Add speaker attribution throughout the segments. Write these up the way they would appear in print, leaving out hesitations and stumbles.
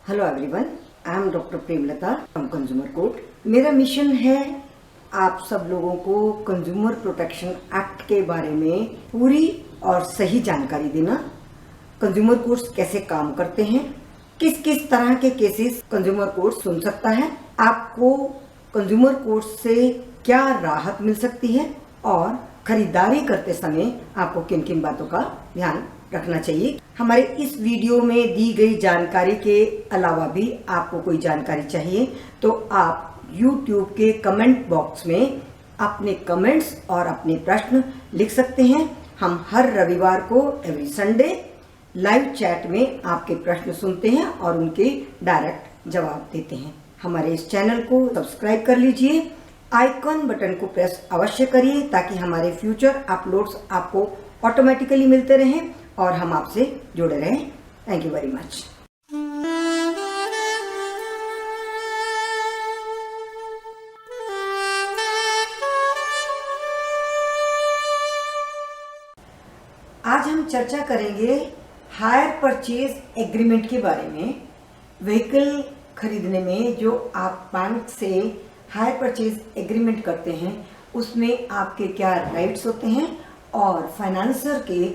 Speaker 1: Hello everyone, I am doctor Premlata from consumer court. मेरा mission है आप सब लोगों को कंज्यूमर प्रोटेक्शन एक्ट के बारे में पूरी और सही जानकारी देना। कंज्यूमर कोर्ट्स कैसे काम करते हैं, किस किस तरह के केसेस कंज्यूमर कोर्ट सुन सकता है, आपको कंज्यूमर कोर्ट से क्या राहत मिल सकती है और खरीदारी करते समय आपको किन किन बातों का ध्यान रखना चाहिए। हमारे इस वीडियो में दी गई जानकारी के अलावा भी आपको कोई जानकारी चाहिए तो आप YouTube के कमेंट बॉक्स में अपने कमेंट्स और अपने प्रश्न लिख सकते हैं। हम हर रविवार को एवरी संडे लाइव चैट में आपके प्रश्न सुनते हैं और उनके डायरेक्ट जवाब देते हैं। हमारे इस चैनल को सब्सक्राइब कर लीजिए, आइकॉन बटन को प्रेस अवश्य करिए ताकि हमारे फ्यूचर अपलोड्स आपको ऑटोमेटिकली मिलते रहें और हम आपसे जुड़े रहें। Thank you very much. आज हम चर्चा करेंगे हायर परचेज एग्रीमेंट के बारे में। व्हीकल खरीदने में जो आप बैंक से हायर परचेज एग्रीमेंट करते हैं उसमें आपके क्या राइट्स होते हैं और फाइनेंसर के,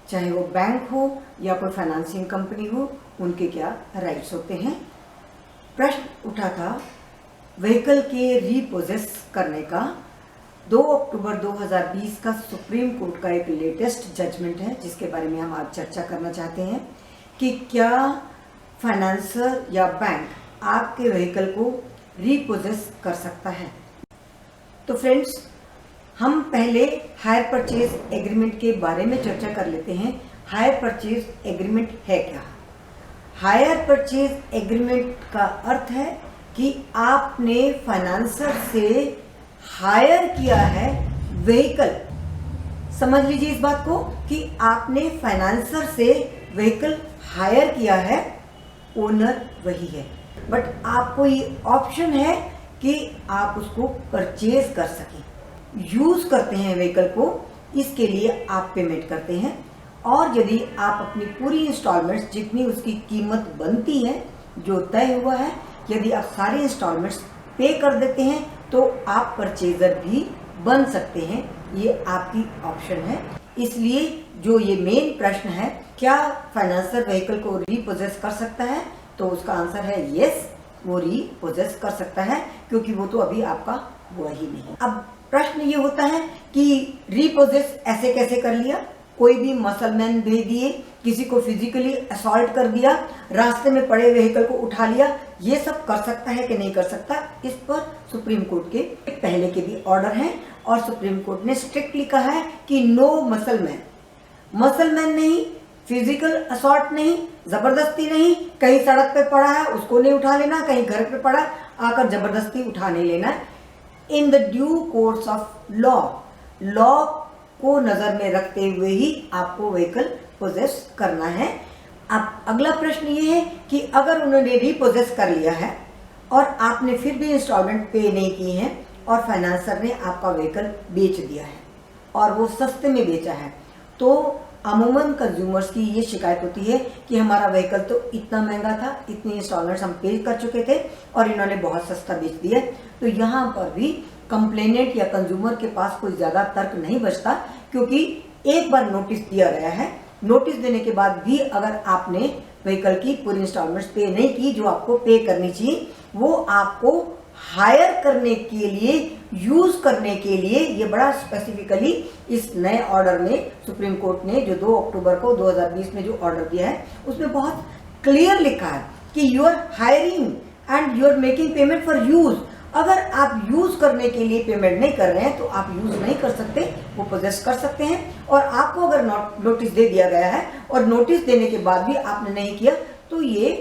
Speaker 1: चाहे वो बैंक हो या कोई फाइनेंसिंग कंपनी हो, उनके क्या राइट्स होते हैं। प्रश्न उठा था व्हीकल के रीपोजेस करने का। 2 अक्टूबर 2020 का सुप्रीम कोर्ट का एक लेटेस्ट जजमेंट है जिसके बारे में हम आज चर्चा करना चाहते हैं कि क्या फाइनेंसर या बैंक आपके व्हीकल को रीपोजेस कर सकता है। तो फ्रेंड्स, हम पहले हायर परचेज एग्रीमेंट के बारे में चर्चा कर लेते हैं। हायर परचेज एग्रीमेंट है क्या? हायर परचेज एग्रीमेंट का अर्थ है कि आपने फाइनेंसर से हायर किया है व्हीकल। समझ लीजिए इस बात को कि आपने फाइनेंसर से व्हीकल हायर किया है, ओनर वही है, बट आपको ये ऑप्शन है कि आप उसको परचेज कर सकें, यूज करते हैं व्हीकल को। इसके लिए आप पेमेंट करते हैं और यदि आप अपनी पूरी इंस्टॉलमेंट्स जितनी उसकी कीमत बनती है, जो तय हुआ है, यदि आप सारे इंस्टॉलमेंट्स पे कर देते हैं तो आप परचेजर भी बन सकते हैं। ये आपकी ऑप्शन है। इसलिए जो ये मेन प्रश्न है, क्या फाइनेंसर व्हीकल को रीपोजेस कर सकता है, तो उसका आंसर है यस, वो रीपोजेस कर सकता है क्योंकि वो तो अभी आपका हुआ ही नहीं। अब प्रश्न ये होता है कि रीपोजेस ऐसे कैसे कर लिया। कोई भी मसलमैन भेज दिए, किसी को फिजिकली असॉल्ट कर दिया, रास्ते में पड़े व्हीकल को उठा लिया, ये सब कर सकता है कि नहीं कर सकता। इस पर सुप्रीम कोर्ट के पहले के भी ऑर्डर हैं और सुप्रीम कोर्ट ने स्ट्रिक्टली कहा है कि नो मसलमैन नहीं, फिजिकल असॉल्ट नहीं, जबरदस्ती नहीं। कहीं सड़क पे पड़ा है उसको नहीं उठा लेना, कहीं घर पे पड़ा आकर जबरदस्ती उठा नहीं लेना। In the due course of law को नजर में रखते हुए ही आपको व्हीकल पोजेस करना है। अब अगला प्रश्न ये है कि अगर उन्होंने रीपोजेस कर लिया है और आपने फिर भी इंस्टॉलमेंट पे नहीं की है और फाइनेंसर ने आपका व्हीकल बेच दिया है और वो सस्ते में बेचा है, तो अमूमन कंज्यूमर्स की ये शिकायत होती है कि हमारा व्हीकल तो इतना महंगा था, इतनी इंस्टॉलमेंट्स हम पे कर चुके थे और इन्होंने बहुत सस्ता बेच दिया। तो यहाँ पर भी कंप्लेनेंट या कंज्यूमर के पास कोई ज्यादा तर्क नहीं बचता क्योंकि एक बार नोटिस दिया गया है। नोटिस देने के बाद भी अगर आपने व्हीकल की पूरी इंस्टॉलमेंट्स पे नहीं की जो आपको पे करनी चाहिए, वो आपको हायर करने के लिए, यूज करने के लिए, ये बड़ा स्पेसिफिकली इस नए ऑर्डर में सुप्रीम कोर्ट ने जो 2 अक्टूबर को 2020 में जो ऑर्डर दिया है उसमें बहुत क्लियर लिखा है कि you are hiring and you are making payment for use. अगर आप यूज करने के लिए पेमेंट नहीं कर रहे हैं तो आप यूज नहीं कर सकते, वो पोजेस कर सकते हैं। और आपको अगर नोटिस दे दिया गया है और नोटिस देने के बाद भी आपने नहीं किया तो ये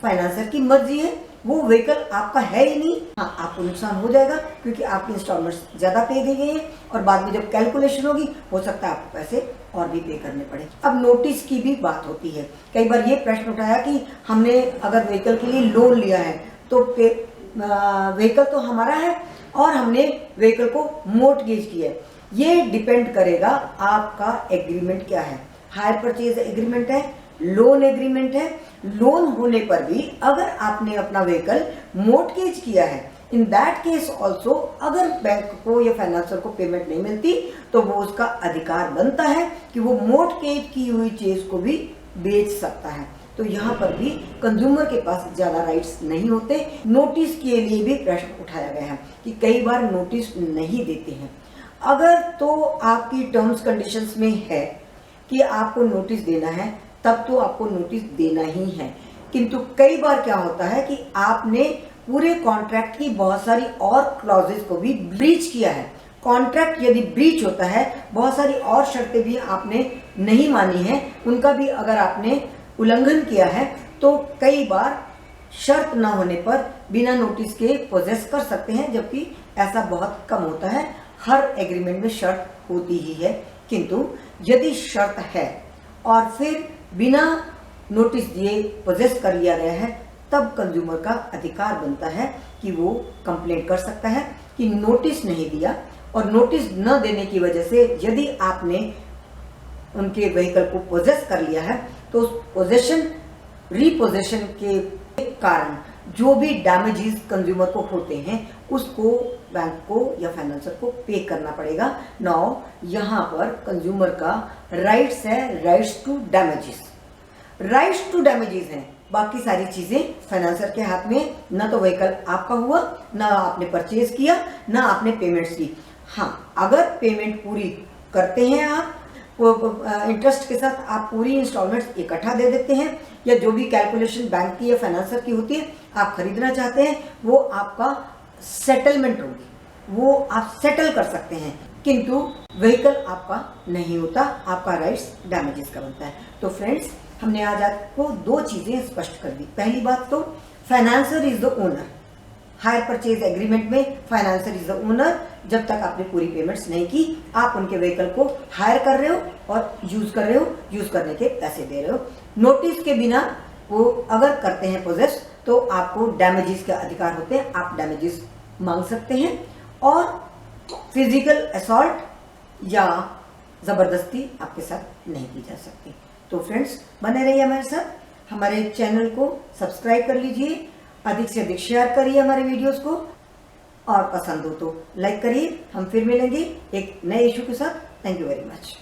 Speaker 1: फाइनेंसर की मर्जी है, वो व्हीकल आपका है ही नहीं। हाँ, आपको नुकसान हो जाएगा क्योंकि आपकी इंस्टॉलमेंट्स ज्यादा पे गई हैं और बाद में जब कैलकुलेशन होगी हो सकता है आपको पैसे और भी पे करने पड़े। अब नोटिस की भी बात होती है। कई बार ये प्रश्न उठाया कि हमने अगर व्हीकल के लिए लोन लिया है तो व्हीकल तो हमारा है और हमने व्हीकल को मोर्टगेज किया है। ये डिपेंड करेगा आपका एग्रीमेंट क्या है। हायर परचेज एग्रीमेंट है, लोन एग्रीमेंट है। लोन होने पर भी अगर आपने अपना व्हीकल मोर्टगेज किया है, इन दैट केस ऑल्सो अगर बैंक को या फाइनेंसर को पेमेंट नहीं मिलती तो वो उसका अधिकार बनता है कि वो मोर्टगेज की हुई चीज को भी बेच सकता है। तो यहाँ पर भी कंज्यूमर के पास ज्यादा राइट्स नहीं होते। नोटिस के लिए भी प्रश्न उठाया गया है कि कई बार नोटिस नहीं देते हैं। अगर तो आपकी टर्म्स कंडीशंस में है कि आपको नोटिस देना है, तब तो आपको नोटिस देना ही है। किंतु कई बार क्या होता है कि आपने पूरे कॉन्ट्रैक्ट की बहुत सारी और क्लॉजेस को भी ब्रीच किया है। कॉन्ट्रैक्ट यदि ब्रीच होता है, बहुत सारी और शर्तें भी आपने नहीं मानी है, उनका भी अगर आपने उल्लंघन किया है, तो कई बार शर्त न होने पर बिना नोटिस के पोजेस कर सकते हैं, जबकि ऐसा बहुत कम होता है। हर एग्रीमेंट में शर्त होती ही है, किंतु यदि शर्त है और फिर बिना नोटिस दिए पोजेस कर लिया गया है, तब कंज्यूमर का अधिकार बनता है कि वो कंप्लेंट कर सकता है कि नोटिस नहीं दिया। और नोटिस न देने की वजह से यदि आपने उनके व्हीकल को पोजेस कर लिया है, तो पोजेशन रीपोजेशन के कारण जो भी डैमेजेस कंज्यूमर को होते हैं, उसको बैंक को या फाइनेंसर को पे करना पड़ेगा। नाउ यहाँ पर कंज्यूमर का राइट्स है, rights to damages. Rights to damages हैं, बाकी सारी चीजें फाइनेंसर के हाथ में। ना तो व्हीकल आपका हुआ, ना आपने परचेज किया, ना आपने पेमेंट्स की। हाँ, अगर पेमेंट पूरी करते हैं आप, इंटरेस्ट के साथ आप पूरी इंस्टॉलमेंट्स इकट्ठा दे देते हैं, या जो भी कैलकुलेशन बैंक की या फाइनेंसर की होती है, आप खरीदना चाहते हैं, वो आपका सेटलमेंट होगी, वो आप सेटल कर सकते हैं। किंतु व्हीकल आपका नहीं होता, आपका राइट्स डैमेजेस का बनता है। तो फ्रेंड्स, हमने आज आपको दो चीजें स्पष्ट कर दी। पहली बात तो financer is the owner. Hire purchase agreement में फाइनेंसर इज द ओनर। जब तक आपने पूरी पेमेंट्स नहीं की, आप उनके व्हीकल को हायर कर रहे हो और यूज कर रहे हो, यूज करने के पैसे दे रहे हो। नोटिस के बिना वो अगर करते हैं पोजेस, तो आपको डैमेजेस के अधिकार होते हैं, आप डैमेजेस मांग सकते हैं। और फिजिकल असॉल्ट या जबरदस्ती आपके साथ नहीं की जा सकती। तो फ्रेंड्स, बने रहिए हमारे साथ। हमारे चैनल को सब्सक्राइब कर लीजिए, अधिक से अधिक शेयर करिए हमारे वीडियोस को, और पसंद हो तो लाइक करिए। हम फिर मिलेंगे एक नए इशू के साथ। Thank you very much.